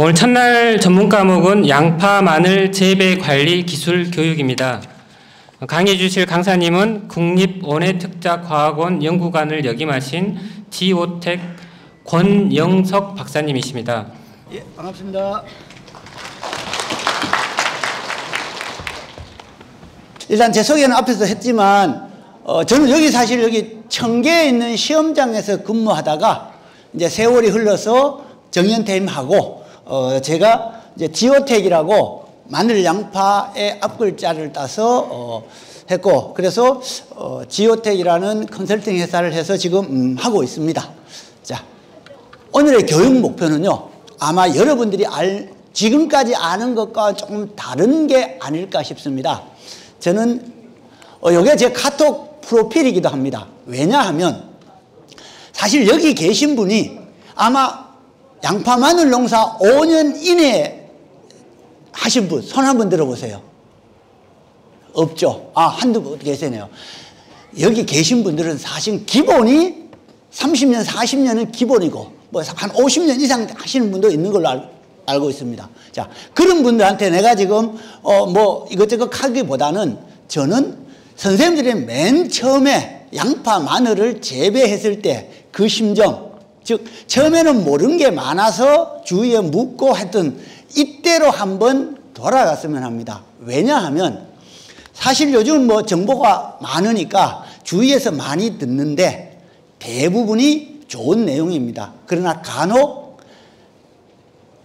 오늘 첫날 전문 과목은 양파 마늘 재배 관리 기술 교육입니다. 강의 주실 강사님은 국립원예특작과학원 연구관을 역임하신 지오텍 권영석 박사님이십니다. 예, 반갑습니다. 일단 제 소개는 앞에서 했지만 저는 여기 사실 여기 청계에 있는 시험장에서 근무하다가 이제 세월이 흘러서 정년퇴임하고 제가 이제 지오텍이라고 마늘 양파의 앞글자를 따서 했고, 그래서 지오텍이라는 컨설팅 회사를 해서 지금 하고 있습니다. 자, 오늘의 교육 목표는요, 아마 여러분들이 지금까지 아는 것과 조금 다른 게 아닐까 싶습니다. 저는 이게 제 카톡 프로필이기도 합니다. 왜냐하면 사실 여기 계신 분이 아마 양파 마늘 농사 5년 이내에 하신 분 손 한번 들어보세요. 없죠? 한두 분 계시네요. 여기 계신 분들은 사실 기본이 30년, 40년은 기본이고 뭐 한 50년 이상 하시는 분도 있는 걸로 알고 있습니다. 자, 그런 분들한테 내가 지금 뭐 이것저것 하기보다는 저는 선생님들이 맨 처음에 양파 마늘을 재배했을 때 그 심정, 즉 처음에는 모르는 게 많아서 주위에 묻고 했던 이때로 한번 돌아갔으면 합니다. 왜냐하면 사실 요즘 뭐 정보가 많으니까 주위에서 많이 듣는데 대부분이 좋은 내용입니다. 그러나 간혹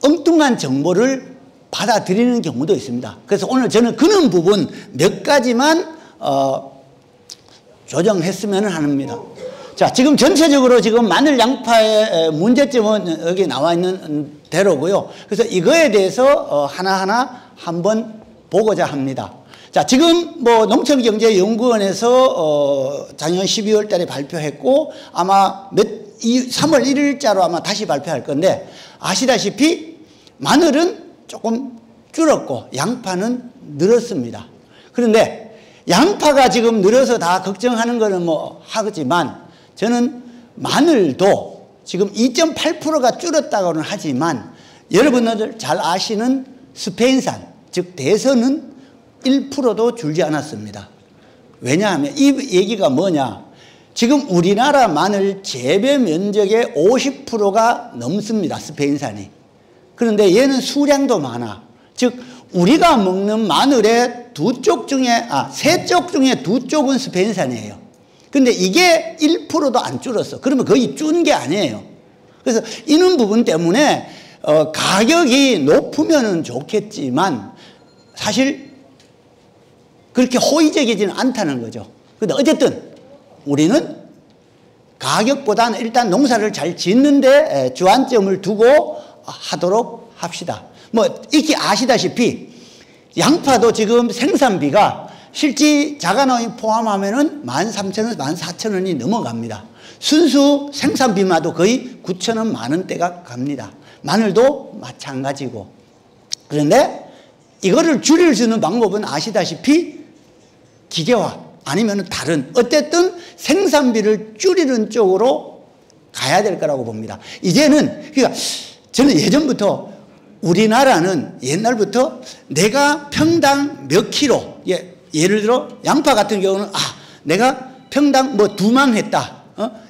엉뚱한 정보를 받아들이는 경우도 있습니다. 그래서 오늘 저는 그런 부분 몇 가지만 조정했으면 합니다. 자, 지금 전체적으로 지금 마늘 양파의 문제점은 여기 나와 있는 대로고요. 그래서 이거에 대해서 하나하나 한번 보고자 합니다. 자, 지금 뭐 농촌경제연구원에서 작년 12월 달에 발표했고 아마 3월 1일자로 아마 다시 발표할 건데, 아시다시피 마늘은 조금 줄었고 양파는 늘었습니다. 그런데 양파가 지금 늘어서 다 걱정하는 거는 뭐 하겠지만, 저는 마늘도 지금 2.8%가 줄었다고는 하지만 여러분들 잘 아시는 스페인산, 즉 대선은 1%도 줄지 않았습니다. 왜냐하면 이 얘기가 뭐냐, 지금 우리나라 마늘 재배 면적의 50%가 넘습니다, 스페인산이. 그런데 얘는 수량도 많아. 즉 우리가 먹는 마늘의 세 쪽 중에 2쪽은 스페인산이에요. 근데 이게 1%도 안 줄었어. 그러면 거의 준 게 아니에요. 그래서 이런 부분 때문에 가격이 높으면 좋겠지만 사실 그렇게 호의적이지는 않다는 거죠. 근데 어쨌든 우리는 가격보다는 일단 농사를 잘 짓는데 주안점을 두고 하도록 합시다. 뭐 이렇게 아시다시피 양파도 지금 생산비가 실지 자가농이 포함하면은 13,000원, 14,000원이 넘어갑니다. 순수 생산비마도 거의 9,000원, 10,000원대가 갑니다. 마늘도 마찬가지고. 그런데 이거를 줄일 수 있는 방법은 아시다시피 기계화 아니면 다른 어쨌든 생산비를 줄이는 쪽으로 가야 될 거라고 봅니다. 이제는 그러니까 저는 예전부터 우리나라는 옛날부터 내가 평당 몇 킬로, 예를 들어 양파 같은 경우는 내가 평당 뭐 2망 했다,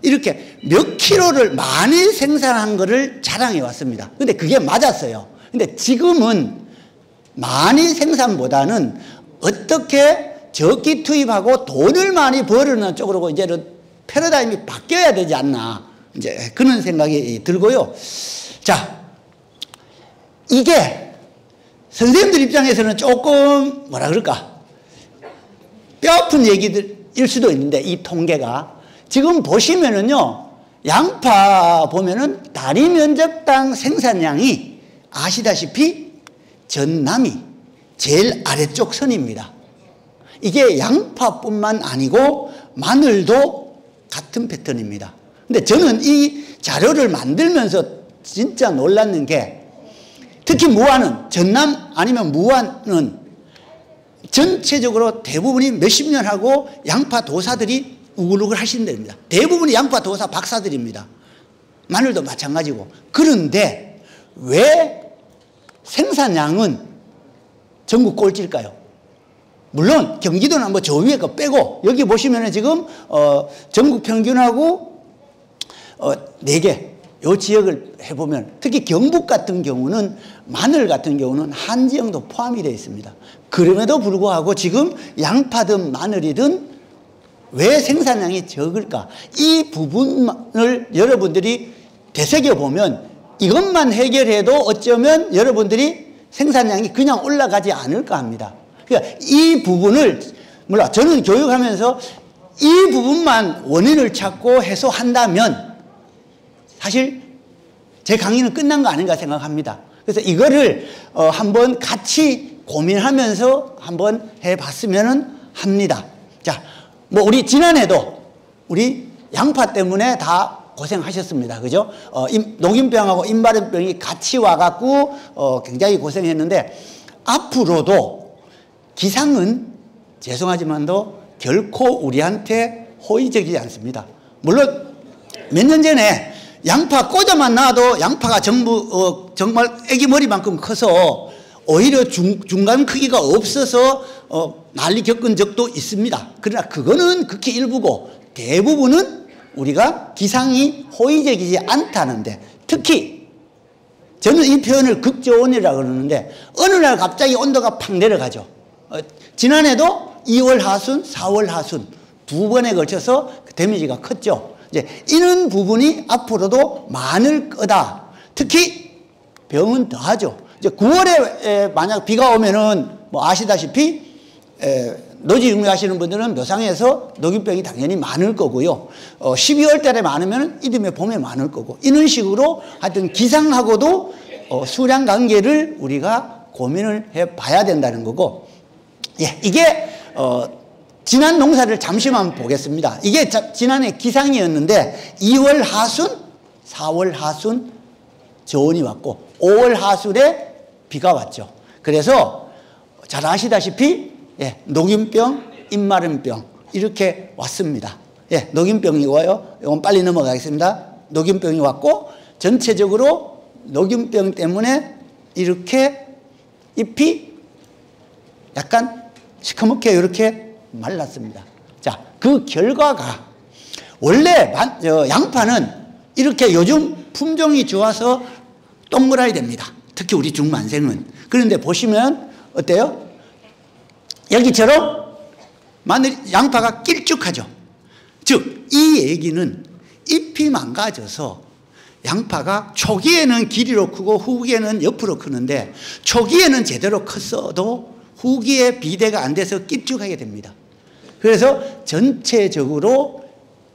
이렇게 몇 킬로를 많이 생산한 거를 자랑해 왔습니다. 근데 그게 맞았어요. 근데 지금은 많이 생산보다는 어떻게 적기 투입하고 돈을 많이 벌어는 쪽으로 이제는 패러다임이 바뀌어야 되지 않나, 이제 그런 생각이 들고요. 자, 이게 선생님들 입장에서는 조금 뭐라 그럴까, 뼈아픈 얘기들일 수도 있는데, 이 통계가 지금 보시면은요, 양파 보면은 단위 면적당 생산량이 아시다시피 전남이 제일 아래쪽 선입니다. 이게 양파뿐만 아니고 마늘도 같은 패턴입니다. 근데 저는 이 자료를 만들면서 진짜 놀랐는 게, 특히 무안은, 전남 아니면 무안은 전체적으로 대부분이 몇십 년 하고 양파 도사들이 우글우글 하시는 데입니다. 대부분이 양파 도사 박사들입니다. 마늘도 마찬가지고. 그런데 왜 생산량은 전국 꼴찌일까요? 물론 경기도는 뭐 저 위에 거 빼고 여기 보시면은 지금 전국 평균하고 4개 요 지역을 해보면 특히 경북 같은 경우는 마늘 같은 경우는 한 지역도 포함이 되어 있습니다. 그럼에도 불구하고 지금 양파든 마늘이든 왜 생산량이 적을까? 이 부분을 여러분들이 되새겨보면 이것만 해결해도 어쩌면 여러분들이 생산량이 그냥 올라가지 않을까 합니다. 그러니까 이 부분을 몰라 저는 교육하면서 이 부분만 원인을 찾고 해소한다면 사실 제 강의는 끝난 거 아닌가 생각합니다. 그래서 이거를 한번 같이 고민하면서 한번 해봤으면 합니다. 자, 뭐 우리 지난해도 우리 양파 때문에 다 고생하셨습니다. 그죠? 녹인병하고 인발염병이 같이 와갖고 굉장히 고생했는데 앞으로도 기상은 죄송하지만도 결코 우리한테 호의적이지 않습니다. 물론 몇 년 전에 양파 꽂아만 놔도 양파가 전부 정말 애기 머리만큼 커서 오히려 중간 크기가 없어서 난리 겪은 적도 있습니다. 그러나 그거는 극히 일부고 대부분은 우리가 기상이 호의적이지 않다는데 특히 저는 이 표현을 극저온이라고 그러는데 어느 날 갑자기 온도가 팍 내려가죠. 지난해도 2월 하순, 4월 하순 두 번에 걸쳐서 데미지가 컸죠. 이제 이런 부분이 앞으로도 많을 거다. 특히 병은 더하죠. 이제 9월에 만약 비가 오면은 뭐 아시다시피 노지 육류하시는 분들은 묘상에서 녹균병이 당연히 많을 거고요. 12월 달에 많으면 이듬해 봄에 많을 거고 이런 식으로 하여튼 기상하고도 수량 관계를 우리가 고민을 해봐야 된다는 거고 예, 이게 지난 농사를 잠시만 보겠습니다. 이게 지난해 기상이었는데 2월 하순, 4월 하순 저온이 왔고 5월 하순에 비가 왔죠. 그래서 잘 아시다시피 예, 녹균병, 입마름병 이렇게 왔습니다. 예, 녹균병이고요. 이건 빨리 넘어가겠습니다. 녹균병이 왔고 전체적으로 녹균병 때문에 이렇게 잎이 약간 시커멓게 이렇게 말랐습니다. 자, 그 결과가 원래 양파는 이렇게 요즘 품종이 좋아서 동그라야 됩니다. 특히 우리 중만생은. 그런데 보시면 어때요? 여기처럼 양파가 길쭉하죠. 즉, 이 얘기는 잎이 망가져서 양파가 초기에는 길이로 크고 후기에는 옆으로 크는데 초기에는 제대로 컸어도 후기에 비대가 안 돼서 길쭉하게 됩니다. 그래서 전체적으로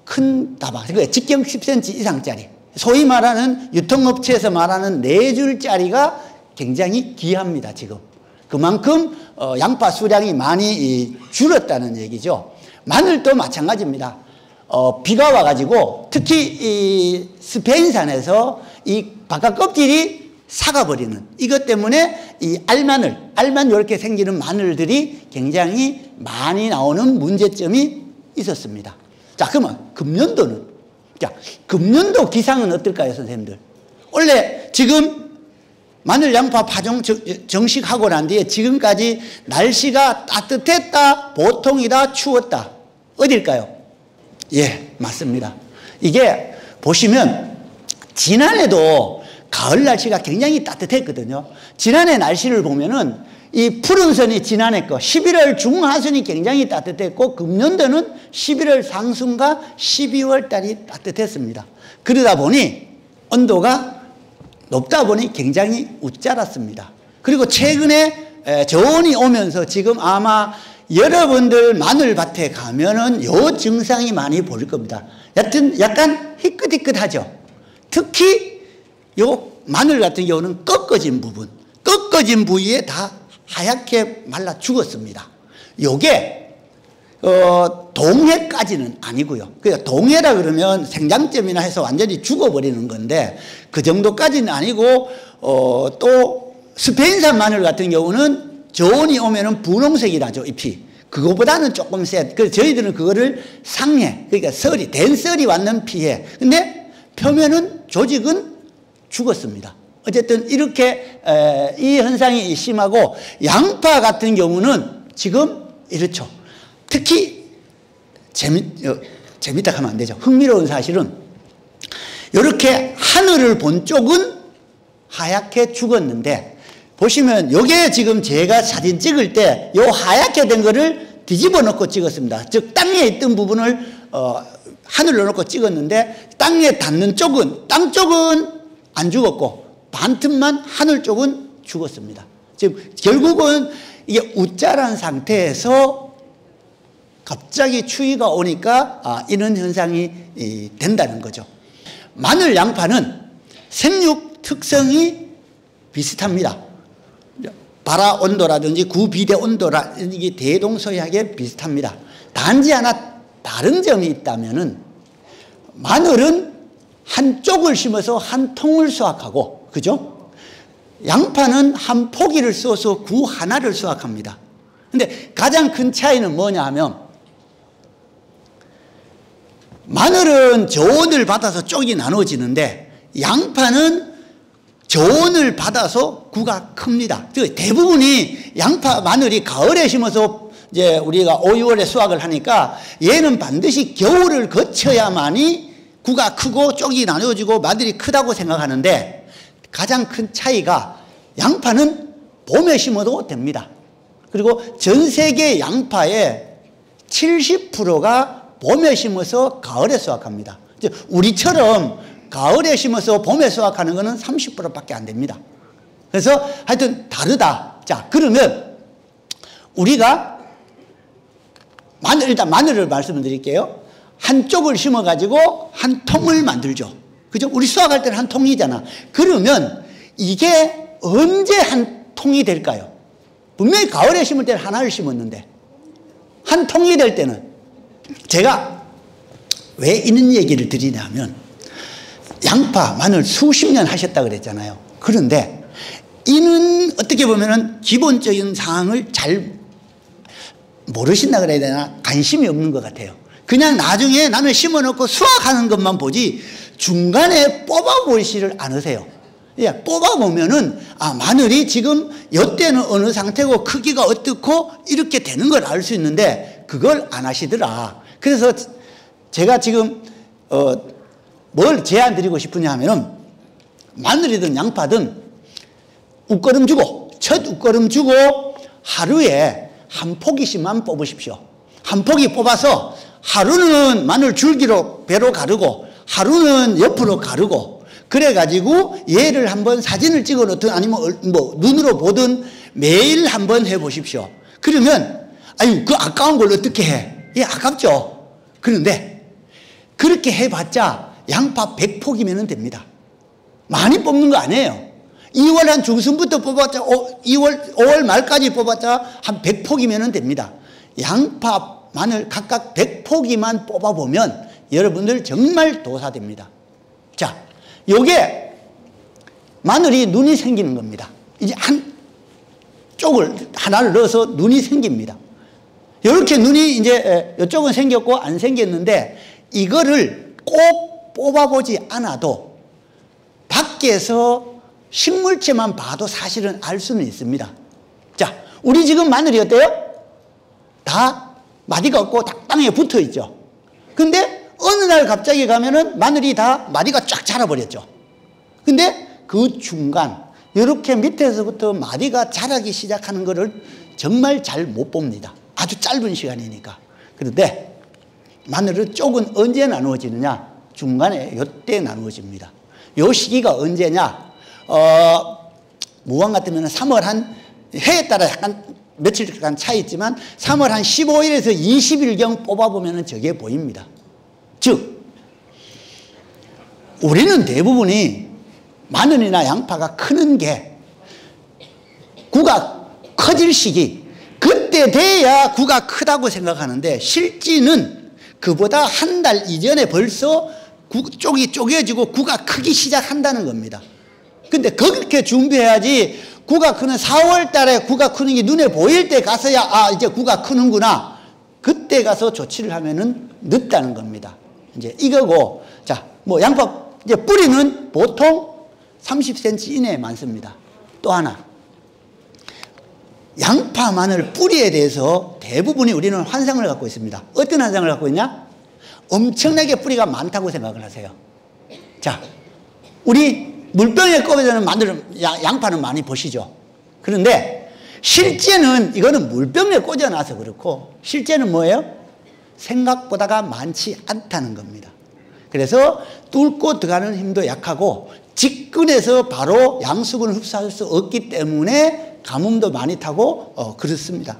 큰 다방, 그러니까 직경 10cm 이상짜리, 소위 말하는 유통업체에서 말하는 4줄짜리가 굉장히 귀합니다. 지금 그만큼 양파 수량이 많이 줄었다는 얘기죠. 마늘도 마찬가지입니다. 비가 와가지고 특히 이 스페인산에서 이 바깥 껍질이 삭아버리는 이것 때문에 이 알마늘 이렇게 생기는 마늘들이 굉장히 많이 나오는 문제점이 있었습니다. 자, 그러면 금년도는, 자, 금년도 기상은 어떨까요, 선생님들? 원래 지금 마늘 양파 파종 정식하고 난 뒤에 지금까지 날씨가 따뜻했다, 보통이다, 추웠다. 어딜까요? 예, 맞습니다. 이게 보시면 지난해도 가을 날씨가 굉장히 따뜻했거든요. 지난해 날씨를 보면은 이 푸른 선이 지난해 거 11월 중하순이 굉장히 따뜻했고 금년도는 11월 상순과 12월 달이 따뜻했습니다. 그러다 보니 온도가 높다 보니 굉장히 웃자랐습니다. 그리고 최근에 저온이 오면서 지금 아마 여러분들 마늘밭에 가면은 요 증상이 많이 보일 겁니다. 여튼 약간 희끗희끗하죠. 특히 요 마늘 같은 경우는 꺾어진 부위에 다 하얗게 말라 죽었습니다. 요게 동해까지는 아니고요. 그러니까 동해라 그러면 생장점이나 해서 완전히 죽어버리는 건데 그 정도까지는 아니고 또 스페인산 마늘 같은 경우는 저온이 오면은 분홍색이라죠, 잎이. 그거보다는 조금 세. 그래서 저희들은 그거를 상해, 그러니까 댄썰이 왔는 피해. 근데 표면은 조직은 죽었습니다. 어쨌든 이렇게 이 현상이 심하고, 양파 같은 경우는 지금 이렇죠. 특히 재밌다 하면 안 되죠. 흥미로운 사실은 이렇게 하늘을 본 쪽은 하얗게 죽었는데, 보시면 요게 지금 제가 사진 찍을 때 요 하얗게 된 거를 뒤집어 놓고 찍었습니다. 즉 땅에 있던 부분을 하늘로 놓고 찍었는데, 땅에 닿는 쪽은, 땅 쪽은 안 죽었고 반틈만 하늘 쪽은 죽었습니다. 지금 결국은 이게 우짜란 상태에서 갑자기 추위가 오니까 이런 현상이 된다는 거죠. 마늘, 양파는 생육 특성이 비슷합니다. 발화 온도라든지 구비대 온도라든지 대동소이하게 비슷합니다. 단지 하나 다른 점이 있다면은, 마늘은 한쪽을 심어서 한 통을 수확하고, 그죠? 양파는 한 포기를 쏘서 구 하나를 수확합니다. 근데 가장 큰 차이는 뭐냐 하면, 마늘은 저온을 받아서 쪽이 나눠지는데 양파는 저온을 받아서 구가 큽니다. 대부분이 양파, 마늘이 가을에 심어서 이제 우리가 5, 6월에 수확을 하니까, 얘는 반드시 겨울을 거쳐야만이 구가 크고 쪽이 나눠지고 마늘이 크다고 생각하는데, 가장 큰 차이가 양파는 봄에 심어도 됩니다. 그리고 전 세계 양파의 70%가 봄에 심어서 가을에 수확합니다. 우리처럼 가을에 심어서 봄에 수확하는 것은 30%밖에 안 됩니다. 그래서 하여튼 다르다. 자, 그러면 우리가 일단 마늘을 말씀드릴게요. 한쪽을 심어가지고 한 통을 만들죠. 그죠? 우리 수확할 때는 한 통이잖아. 그러면 이게 언제 한 통이 될까요? 분명히 가을에 심을 때는 하나를 심었는데, 한 통이 될 때는, 제가 왜 이런 얘기를 드리냐면, 양파, 마늘 수십 년 하셨다 그랬잖아요. 그런데 이는 어떻게 보면은 기본적인 상황을 잘 모르신다 그래야 되나, 관심이 없는 것 같아요. 그냥 나중에 나는 심어놓고 수확하는 것만 보지 중간에 뽑아보시를 않으세요. 뽑아보면은 마늘이 지금 이때는 어느 상태고 크기가 어떻고 이렇게 되는 걸 알 수 있는데, 그걸 안 하시더라. 그래서 제가 지금 뭘 제안 드리고 싶으냐 하면은, 마늘이든 양파든 웃거름 주고, 첫 웃거름 주고 하루에 한 포기씩만 뽑으십시오. 한 포기 뽑아서 하루는 마늘 줄기로 배로 가르고 하루는 옆으로 가르고, 그래가지고 얘를 한번 사진을 찍어 놓든 아니면 뭐 눈으로 보든 매일 한번 해보십시오. 그러면 그 아까운 걸 어떻게 해? 아깝죠. 그런데 그렇게 해봤자 양파 100포기면 됩니다. 많이 뽑는 거 아니에요. 2월 한 중순부터 뽑았자 5월 말까지 뽑았자 한 100포기면 됩니다. 양파, 마늘 각각 100포기만 뽑아보면 여러분들 정말 도사됩니다. 자, 요게 마늘이 눈이 생기는 겁니다. 이제 한 쪽을 하나를 넣어서 눈이 생깁니다. 이렇게 눈이 이제 이쪽은 생겼고 안 생겼는데, 이거를 꼭 뽑아보지 않아도 밖에서 식물체만 봐도 사실은 알 수는 있습니다. 자, 우리 지금 마늘이 어때요? 다 마디가 없고 다 땅에 붙어 있죠. 근데 어느 날 갑자기 가면은 마늘이 다 마디가 쫙 자라버렸죠. 근데 그 중간 이렇게 밑에서부터 마디가 자라기 시작하는 거를 정말 잘 못 봅니다. 아주 짧은 시간이니까. 그런데 마늘의 쪽은 언제 나누어지느냐? 중간에 이때 나누어집니다. 요 시기가 언제냐? 무광 같으면 3월 한 해에 따라 약간 며칠간 차이 있지만 3월 한 15일에서 20일경 뽑아보면 저게 보입니다. 즉 우리는 대부분이 마늘이나 양파가 크는 게 구가 커질 시기, 그때 돼야 구가 크다고 생각하는데, 실제는 그보다 한 달 이전에 벌써 쪽이 쪼개지고 구가 크기 시작한다는 겁니다. 근데 그렇게 준비해야지, 구가 크는 4월 달에 구가 크는 게 눈에 보일 때 가서야 이제 구가 크는구나, 그때 가서 조치를 하면은 늦다는 겁니다. 이제 이거고, 자, 뭐 양파 이제 뿌리는 보통 30cm 이내에 많습니다. 또 하나, 양파, 마늘 뿌리에 대해서 대부분이 우리는 환상을 갖고 있습니다. 어떤 환상을 갖고 있냐? 엄청나게 뿌리가 많다고 생각을 하세요. 자, 우리 물병에 꼽아주는 마늘, 양파는 많이 보시죠. 그런데 실제는 이거는 물병에 꽂아놔서 그렇고 실제는 뭐예요? 생각보다가 많지 않다는 겁니다. 그래서 뚫고 들어가는 힘도 약하고 직근에서 바로 양수근을 흡수할 수 없기 때문에 가뭄도 많이 타고 그렇습니다.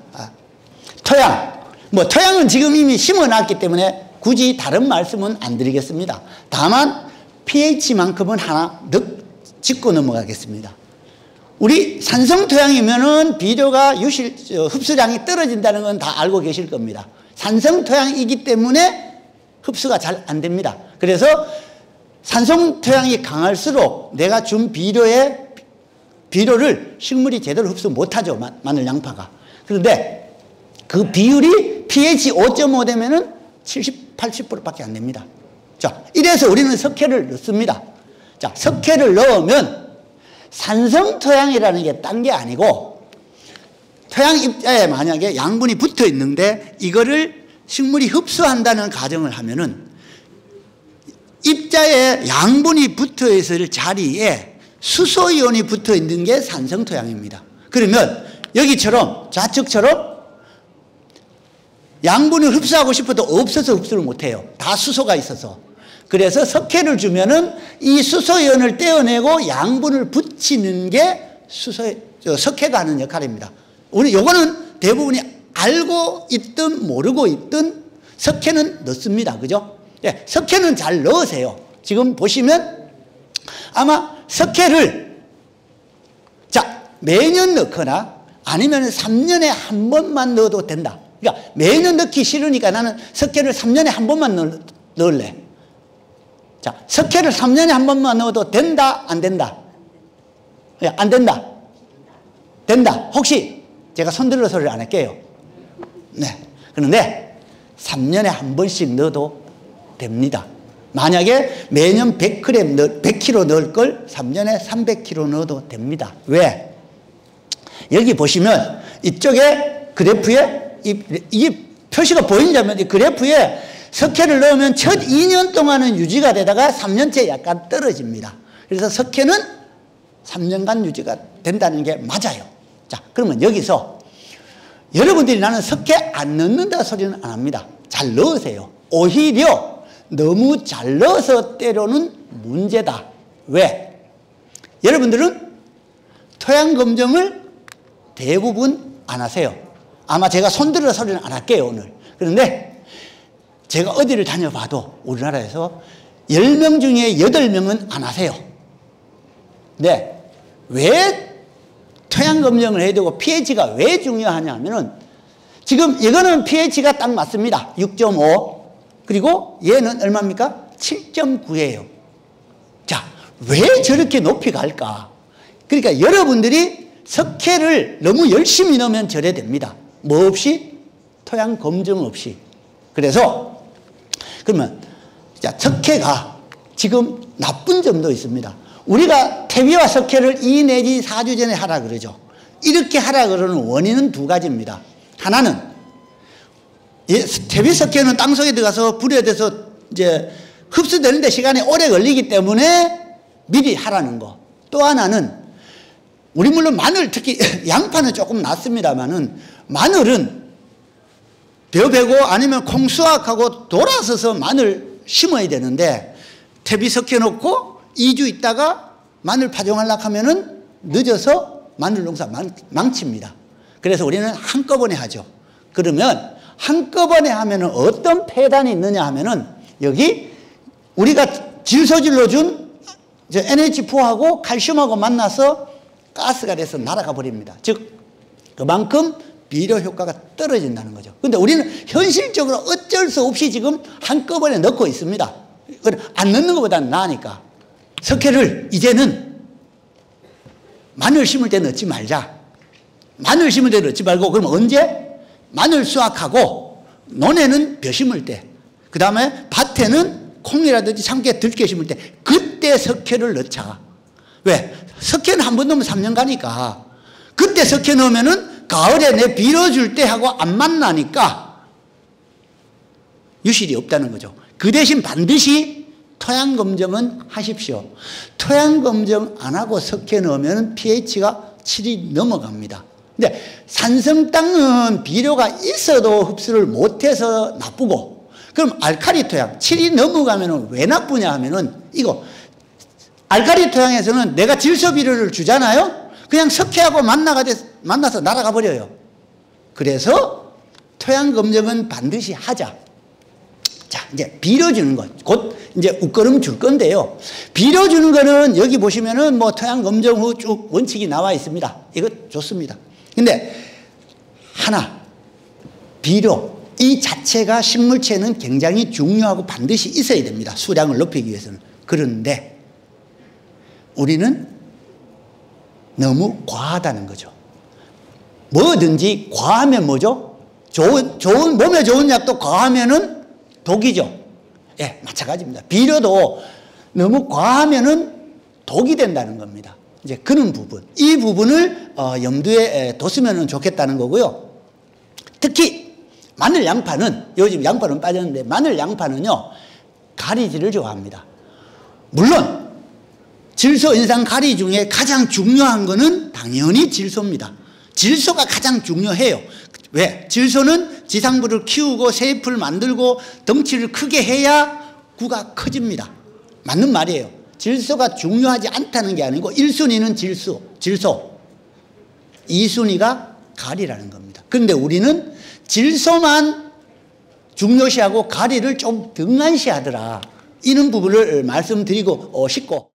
토양, 토양은 지금 이미 심어놨기 때문에 굳이 다른 말씀은 안 드리겠습니다. 다만 pH만큼은 하나 짚고 넘어가겠습니다. 우리 산성 토양이면은 비료가 흡수량이 떨어진다는 건 다 알고 계실 겁니다. 산성 토양이기 때문에 흡수가 잘 안 됩니다. 그래서 산성 토양이 강할수록 내가 준 비료를 식물이 제대로 흡수 못하죠. 마늘, 양파가. 그런데 그 비율이 pH 5.5 되면은 70, 80%밖에 안 됩니다. 자, 이래서 우리는 석회를 넣습니다. 자, 석회를 넣으면 산성 토양이라는 게 딴 게 아니고 토양 입자에 만약에 양분이 붙어 있는데 이거를 식물이 흡수한다는 가정을 하면은 입자에 양분이 붙어 있을 자리에 수소이온이 붙어 있는 게 산성 토양입니다. 그러면 여기처럼 좌측처럼 양분을 흡수하고 싶어도 없어서 흡수를 못해요. 다 수소가 있어서. 그래서 석회를 주면은 이 수소이온을 떼어내고 양분을 붙이는 게 석회가 하는 역할입니다. 우리 요거는 대부분이 알고 있든 모르고 있든 석회는 넣습니다. 그죠? 예, 석회는 잘 넣으세요. 지금 보시면 아마 석회를 매년 넣거나 아니면 3년에 한 번만 넣어도 된다. 그러니까 매년 넣기 싫으니까 나는 석회를 3년에 한 번만 넣을래. 자, 석회를 3년에 한 번만 넣어도 된다, 안 된다? 예, 안 된다. 된다. 혹시 제가 손들어 소리를 안 할게요. 네. 그런데 3년에 한 번씩 넣어도 됩니다. 만약에 매년 100kg 넣을 걸 3년에 300kg 넣어도 됩니다. 왜? 여기 보시면 이쪽에 그래프에 이 표시가 보이냐면 이 그래프에 석회를 넣으면 첫 2년 동안은 유지가 되다가 3년째 약간 떨어집니다. 그래서 석회는 3년간 유지가 된다는 게 맞아요. 자, 그러면 여기서 여러분들이 나는 석회 안 넣는다 소리는 안 합니다. 잘 넣으세요. 오히려 너무 잘 넣어서 때로는 문제다. 왜? 여러분들은 토양 검정을 대부분 안 하세요. 아마 제가 손들어 소리는 안 할게요, 오늘. 그런데 제가 어디를 다녀봐도 우리나라에서 10명 중에 8명은 안 하세요. 네. 왜 토양 검정을 해야 되고 pH가 왜 중요하냐 하면은 지금 이거는 pH가 딱 맞습니다. 6.5. 그리고 얘는 얼마입니까? 7.9예요. 자, 왜 저렇게 높이 갈까? 그러니까 여러분들이 석회를 너무 열심히 넣으면 저래 됩니다. 뭐 없이? 토양 검정 없이. 그래서 그러면 자, 석회가 지금 나쁜 점도 있습니다. 우리가 퇴비와 석회를 2 내지 4주 전에 하라 그러죠. 이렇게 하라 그러는 원인은 두 가지입니다. 하나는 퇴비 석회는 땅속에 들어가서 불에 대해서 이제 흡수되는데 시간이 오래 걸리기 때문에 미리 하라는 거. 또 하나는 우리 물론 마늘 특히 양파는 조금 낫습니다만은 마늘은 벼 베고 아니면 콩 수확하고 돌아서서 마늘 심어야 되는데 퇴비 석회 놓고 2주 있다가 마늘 파종하려고 하면은 늦어서 마늘 농사 망칩니다. 그래서 우리는 한꺼번에 하죠. 그러면 한꺼번에 하면은 어떤 폐단이 있느냐 하면은 여기 우리가 질소질로 준 NH4하고 칼슘하고 만나서 가스가 돼서 날아가 버립니다. 즉 그만큼 비료 효과가 떨어진다는 거죠. 근데 우리는 현실적으로 어쩔 수 없이 지금 한꺼번에 넣고 있습니다. 안 넣는 것보다는 나으니까. 석회를 이제는 마늘 심을 때 넣지 말자. 마늘 심을 때 넣지 말고 그럼 언제? 마늘 수확하고 논에는 벼 심을 때, 그 다음에 밭에는 콩이라든지 참깨 들깨 심을 때 그때 석회를 넣자. 왜? 석회는 한 번 넣으면 3년 가니까. 그때 석회 넣으면은 가을에 내 빌어줄 때 하고 안 만나니까 유실이 없다는 거죠. 그 대신 반드시 토양검정은 하십시오. 토양검정 안 하고 석회 넣으면 pH가 7이 넘어갑니다. 근데 산성 땅은 비료가 있어도 흡수를 못해서 나쁘고, 그럼 알칼리 토양 7이 넘어가면 왜 나쁘냐 하면은 이거 알칼리 토양에서는 내가 질소 비료를 주잖아요. 그냥 석회하고 만나서 날아가 버려요. 그래서 토양 검정은 반드시 하자. 자, 이제 비료 주는 것. 곧 이제 웃거름 줄 건데요. 비료 주는 거는 여기 보시면은 뭐 토양 검정 후 쭉 원칙이 나와 있습니다. 이거 좋습니다. 근데 하나, 비료 이 자체가 식물체는 굉장히 중요하고 반드시 있어야 됩니다. 수량을 높이기 위해서는. 그런데 우리는 너무 과하다는 거죠. 뭐든지 과하면 뭐죠? 좋은 몸에 좋은 약도 과하면은 독이죠. 예, 마찬가지입니다. 비료도 너무 과하면은 독이 된다는 겁니다. 이제 그런 부분, 이 부분을 염두에 뒀으면 좋겠다는 거고요. 특히 마늘 양파는, 요즘 양파는 빠졌는데 마늘 양파는요 가리질을 좋아합니다. 물론 질소 인상 가리 중에 가장 중요한 거는 당연히 질소입니다. 질소가 가장 중요해요. 왜? 질소는 지상부를 키우고 새잎을 만들고 덩치를 크게 해야 구가 커집니다. 맞는 말이에요. 질소가 중요하지 않다는 게 아니고 1순위는 질소 2순위가 가리라는 겁니다. 그런데 우리는 질소만 중요시하고 가리를 좀 등한시하더라. 이런 부분을 말씀드리고 싶고